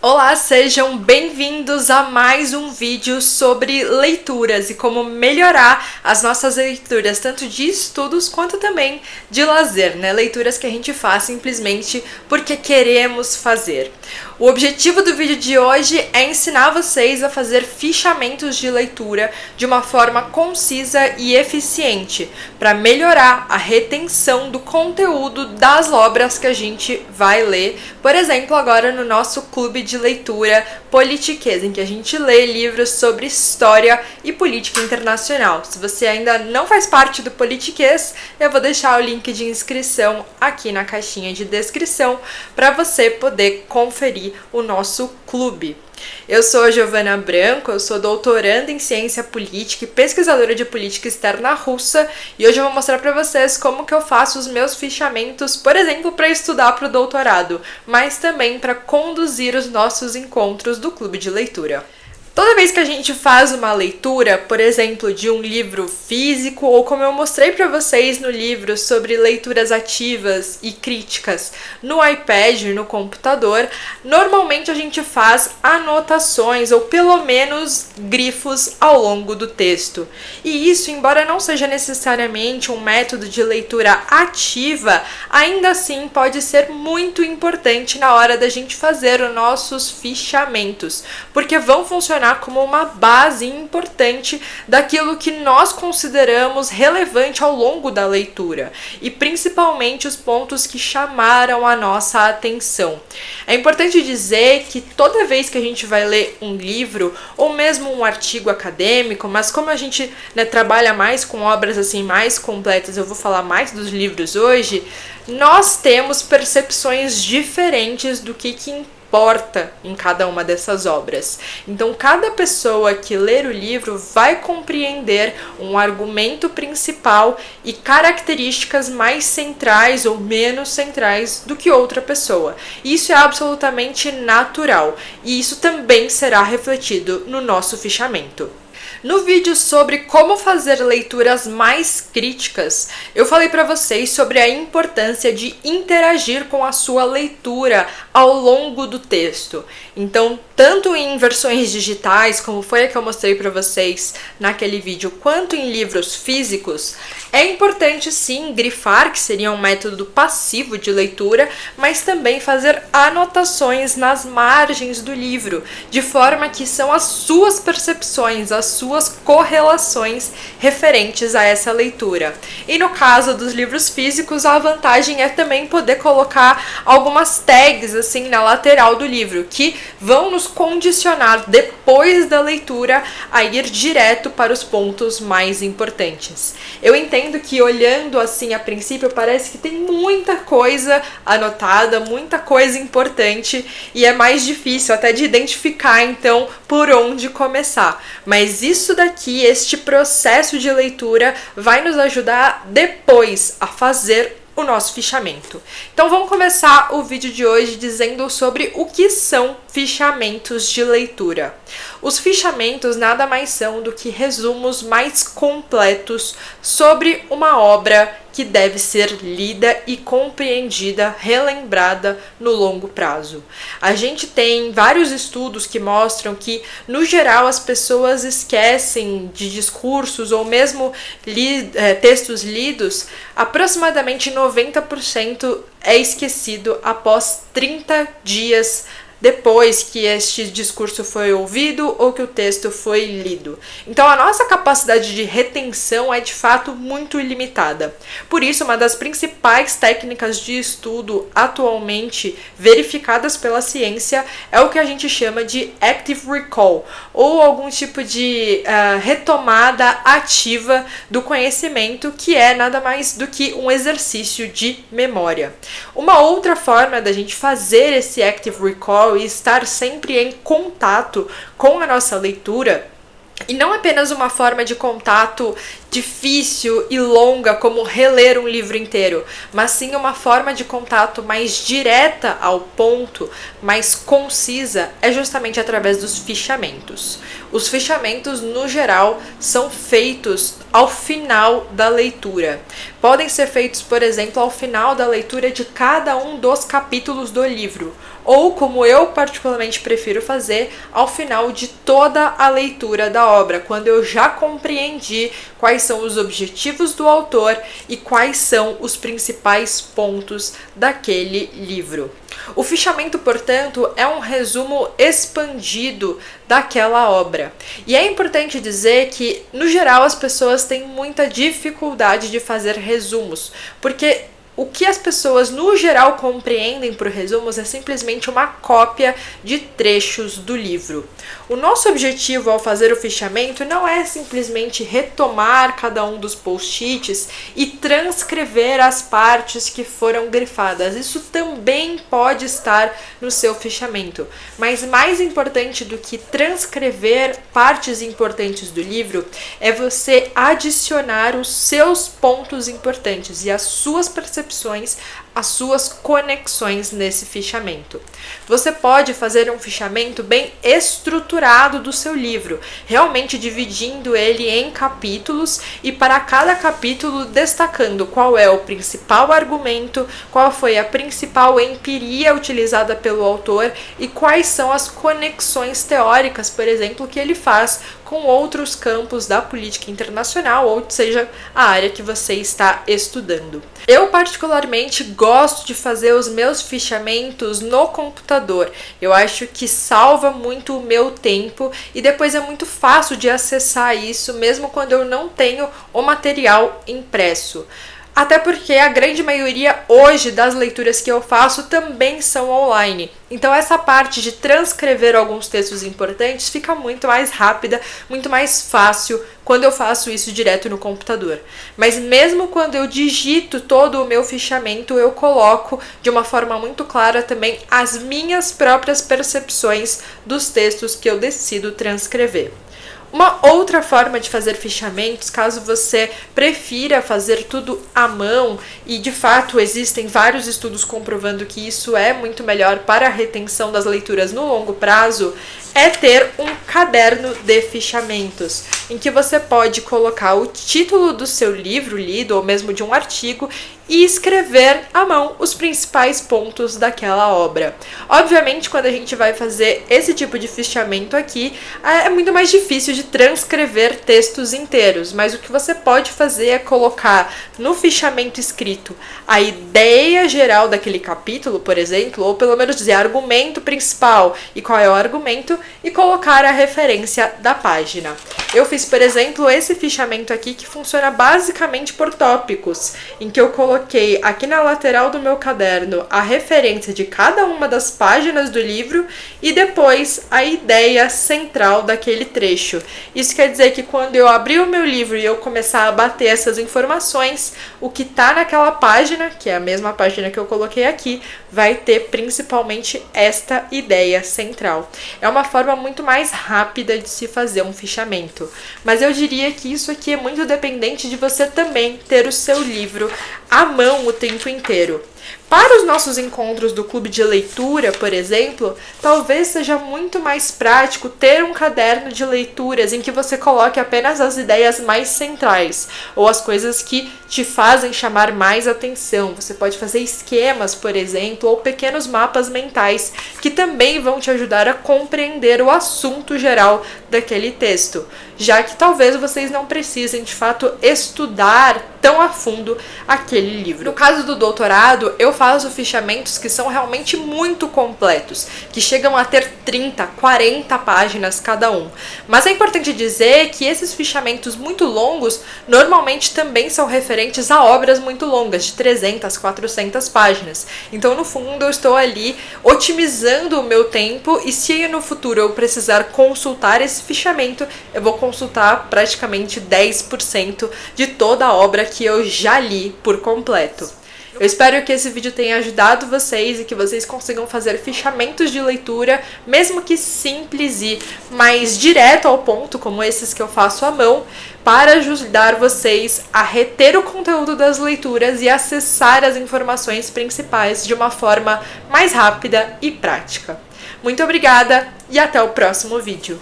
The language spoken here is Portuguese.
Olá, sejam bem-vindos a mais um vídeo sobre leituras e como melhorar as nossas leituras, tanto de estudos quanto também de lazer, né? Leituras que a gente faz simplesmente porque queremos fazer. O objetivo do vídeo de hoje é ensinar vocês a fazer fichamentos de leitura de uma forma concisa e eficiente, para melhorar a retenção do conteúdo das obras que a gente vai ler, por exemplo, agora no nosso clube de leitura Politiquês, em que a gente lê livros sobre história e política internacional. Se você ainda não faz parte do Politiquês, eu vou deixar o link de inscrição aqui na caixinha de descrição para você poder conferir o nosso clube. Eu sou a Giovana Branco, eu sou doutoranda em ciência política e pesquisadora de política externa russa, e hoje eu vou mostrar para vocês como que eu faço os meus fichamentos, por exemplo, para estudar para o doutorado, mas também para conduzir os nossos encontros do clube de leitura. Toda vez que a gente faz uma leitura, por exemplo, de um livro físico, ou como eu mostrei para vocês no livro sobre leituras ativas e críticas no iPad, no computador, normalmente a gente faz anotações ou pelo menos grifos ao longo do texto. E isso, embora não seja necessariamente um método de leitura ativa, ainda assim pode ser muito importante na hora da gente fazer os nossos fichamentos, porque vão funcionar como uma base importante daquilo que nós consideramos relevante ao longo da leitura e principalmente os pontos que chamaram a nossa atenção. É importante dizer que toda vez que a gente vai ler um livro ou mesmo um artigo acadêmico, mas como a gente trabalha mais com obras assim mais completas, eu vou falar mais dos livros hoje, nós temos percepções diferentes do que importa em cada uma dessas obras. Então, cada pessoa que ler o livro vai compreender um argumento principal e características mais centrais ou menos centrais do que outra pessoa. Isso é absolutamente natural e isso também será refletido no nosso fichamento. No vídeo sobre como fazer leituras mais críticas, eu falei para vocês sobre a importância de interagir com a sua leitura ao longo do texto. Então, tanto em versões digitais, como foi a que eu mostrei para vocês naquele vídeo, quanto em livros físicos, é importante sim grifar, que seria um método passivo de leitura, mas também fazer anotações nas margens do livro, de forma que são as suas percepções, as suas correlações referentes a essa leitura. E no caso dos livros físicos, a vantagem é também poder colocar algumas tags assim na lateral do livro, que vão nos condicionar depois da leitura a ir direto para os pontos mais importantes. Eu entendo que olhando assim a princípio parece que tem muita coisa anotada, muita coisa importante e é mais difícil até de identificar então por onde começar. Mas isso daqui, este processo de leitura vai nos ajudar depois a fazer o nosso fichamento. Então vamos começar o vídeo de hoje dizendo sobre o que são fichamentos de leitura. Os fichamentos nada mais são do que resumos mais completos sobre uma obra que deve ser lida e compreendida, relembrada no longo prazo. A gente tem vários estudos que mostram que, no geral, as pessoas esquecem de discursos ou mesmo textos lidos, aproximadamente 90% é esquecido após 30 dias depois que este discurso foi ouvido ou que o texto foi lido. Então a nossa capacidade de retenção é de fato muito limitada. Por isso, uma das principais técnicas de estudo atualmente verificadas pela ciência é o que a gente chama de active recall, ou algum tipo de retomada ativa do conhecimento, que é nada mais do que um exercício de memória. Uma outra forma da gente fazer esse active recall e estar sempre em contato com a nossa leitura, e não apenas uma forma de contato difícil e longa como reler um livro inteiro, mas sim uma forma de contato mais direta ao ponto, mais concisa, é justamente através dos fichamentos. Os fichamentos, no geral, são feitos ao final da leitura. Podem ser feitos, por exemplo, ao final da leitura de cada um dos capítulos do livro, ou como eu particularmente prefiro fazer, ao final de toda a leitura da obra, quando eu já compreendi quais são os objetivos do autor e quais são os principais pontos daquele livro. O fichamento, portanto, é um resumo expandido daquela obra. E é importante dizer que, no geral, as pessoas têm muita dificuldade de fazer resumos, porque o que as pessoas, no geral, compreendem por resumos é simplesmente uma cópia de trechos do livro. O nosso objetivo ao fazer o fichamento não é simplesmente retomar cada um dos post-its e transcrever as partes que foram grifadas. Isso também pode estar no seu fichamento. Mas mais importante do que transcrever partes importantes do livro é você adicionar os seus pontos importantes e as suas percepções, as suas conexões nesse fichamento. Você pode fazer um fichamento bem estruturado do seu livro, realmente dividindo ele em capítulos e para cada capítulo destacando qual é o principal argumento, qual foi a principal empiria utilizada pelo autor e quais são as conexões teóricas, por exemplo, que ele faz com outros campos da política internacional, ou seja, a área que você está estudando. Eu particularmente gosto de fazer os meus fichamentos no computador. Eu acho que salva muito o meu tempo e depois é muito fácil de acessar isso, mesmo quando eu não tenho o material impresso. Até porque a grande maioria hoje das leituras que eu faço também são online. Então essa parte de transcrever alguns textos importantes fica muito mais rápida, muito mais fácil quando eu faço isso direto no computador. Mas mesmo quando eu digito todo o meu fichamento, eu coloco de uma forma muito clara também as minhas próprias percepções dos textos que eu decido transcrever. Uma outra forma de fazer fichamentos, caso você prefira fazer tudo à mão, e de fato existem vários estudos comprovando que isso é muito melhor para a retenção das leituras no longo prazo, é ter um caderno de fichamentos, em que você pode colocar o título do seu livro lido, ou mesmo de um artigo, e escrever à mão os principais pontos daquela obra. Obviamente, quando a gente vai fazer esse tipo de fichamento aqui, é muito mais difícil de transcrever textos inteiros, mas o que você pode fazer é colocar no fichamento escrito a ideia geral daquele capítulo, por exemplo, ou pelo menos dizer argumento principal e qual é o argumento, e colocar a referência da página. Eu fiz, por exemplo, esse fichamento aqui que funciona basicamente por tópicos, em que eu coloquei aqui na lateral do meu caderno a referência de cada uma das páginas do livro e depois a ideia central daquele trecho. Isso quer dizer que quando eu abrir o meu livro e eu começar a bater essas informações, o que está naquela página, que é a mesma página que eu coloquei aqui, vai ter principalmente esta ideia central. É uma forma muito mais rápida de se fazer um fichamento. Mas eu diria que isso aqui é muito dependente de você também ter o seu livro à mão o tempo inteiro. Para os nossos encontros do clube de leitura, por exemplo, talvez seja muito mais prático ter um caderno de leituras em que você coloque apenas as ideias mais centrais ou as coisas que te fazem chamar mais atenção. Você pode fazer esquemas, por exemplo, ou pequenos mapas mentais que também vão te ajudar a compreender o assunto geral daquele texto, já que talvez vocês não precisem de fato estudar tão a fundo aquele livro. No caso do doutorado, eu faço fichamentos que são realmente muito completos, que chegam a ter 30, 40 páginas cada um. Mas é importante dizer que esses fichamentos muito longos normalmente também são referentes a obras muito longas, de 300, 400 páginas. Então, no fundo, eu estou ali otimizando o meu tempo e se no futuro eu precisar consultar esse fichamento, eu vou consultar praticamente 10% de toda a obra que eu já li por completo. Eu espero que esse vídeo tenha ajudado vocês e que vocês consigam fazer fichamentos de leitura, mesmo que simples e mais direto ao ponto, como esses que eu faço à mão, para ajudar vocês a reter o conteúdo das leituras e acessar as informações principais de uma forma mais rápida e prática. Muito obrigada e até o próximo vídeo!